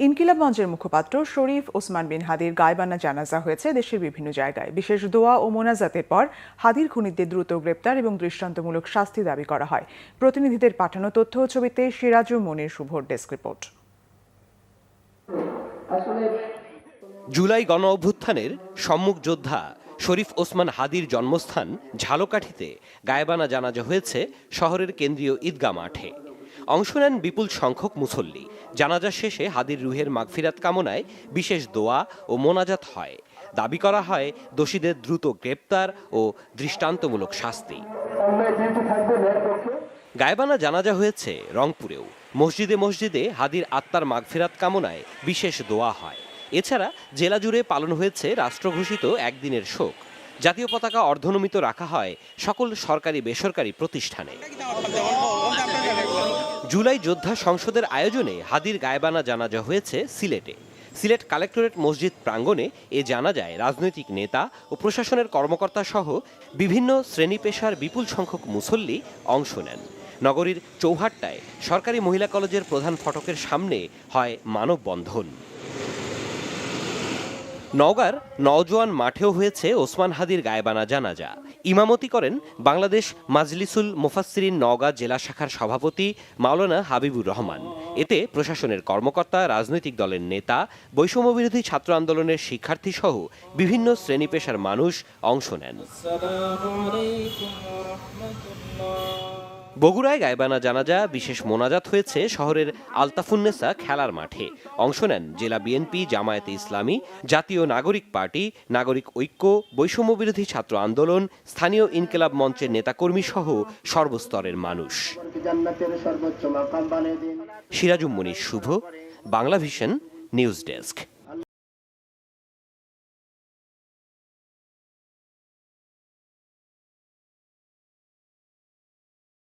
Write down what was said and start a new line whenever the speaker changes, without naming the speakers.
ইনকিলাব মঞ্চের মুখপাত্র শরীফ ওসমান বিন হাদির গায়বানা জানাজা হয়েছে দেশের বিভিন্ন জায়গায়। বিশেষ দোয়া ও মোনাজাতের পর হাদির খুনিদের দ্রুত গ্রেপ্তার এবং দৃষ্টান্তমূলক শাস্তি দাবি করা হয়। প্রতিনিধিদের পাঠানো তথ্য ও ছবিতে সিরাজুল মনির শুভর ডেস্ক রিপোর্ট।
জুলাই গণ অভ্যুত্থানের সম্মুখ যোদ্ধা শরীফ ওসমান হাদির জন্মস্থান ঝালকাঠিতে গায়বানা জানাজা হয়েছে শহরের কেন্দ্রীয় ঈদগাহ মাঠে। অংশ নেন বিপুল সংখ্যক মুসল্লি। জানাজা শেষে হাদির রুহের মাগফিরাত কামনায় বিশেষ দোয়া ও মোনাজাত হয়। দাবি করা হয় দোষীদের দ্রুত গ্রেপ্তার ও দৃষ্টান্তমূলক শাস্তি। গায়বানা জানাজা হয়েছে রংপুরেও। মসজিদে মসজিদে হাদির আত্মার মাগফিরাত কামনায় বিশেষ দোয়া হয়। এছাড়া জেলা জুড়ে পালন হয়েছে রাষ্ট্রঘোষিত একদিনের শোক। জাতীয় পতাকা অর্ধনমিত রাখা হয় সকল সরকারি বেসরকারি প্রতিষ্ঠানে। জুলাই যোদ্ধা সংসদের আয়োজনে হাদির গায়বানা জানাজা হয়েছে সিলেটে। সিলেট কালেক্টরেট মসজিদ প্রাঙ্গণে এ জানাজায় রাজনৈতিক নেতা ও প্রশাসনের কর্মকর্তা সহ বিভিন্ন শ্রেণী পেশার বিপুল সংখ্যক মুসল্লি অংশ নেন। নগরীর চৌহাট্টায় সরকারি মহিলা কলেজের প্রধান ফটকের সামনে হয় মানববন্ধন। নওগাঁর নওজোয়ান মাঠেও হয়েছে ওসমান হাদির গায়বানা জানাজা। ইমামতি করেন বাংলাদেশ মাজলিসুল মুফাসসিরিন নওগাঁ জেলা শাখার সভাপতি মাওলানা হাবিবুর রহমান। এতে প্রশাসনের কর্মকর্তা, রাজনৈতিক দলের নেতা, বৈষম্যবিরোধী ছাত্র আন্দোলনের শিক্ষার্থী সহ বিভিন্ন শ্রেণী পেশার মানুষ অংশ নেন। বগুড়ায় গায়বানা জানাজা বিশেষ মোনাজাত হয়েছে শহরের আলতাফুন্নেসা খেলার মাঠে। অংশ নেন জেলা বিএনপি, জামায়াতে ইসলামী, জাতীয় নাগরিক পার্টি, নাগরিক ঐক্য, বৈষম্যবিরোধী ছাত্র আন্দোলন, স্থানীয় ইনকিলাব মঞ্চের নেতাকর্মী সহ সর্বস্তরের মানুষ। সিরাজুল মনির শুভ, বাংলা ভিশন নিউজ ডেস্ক।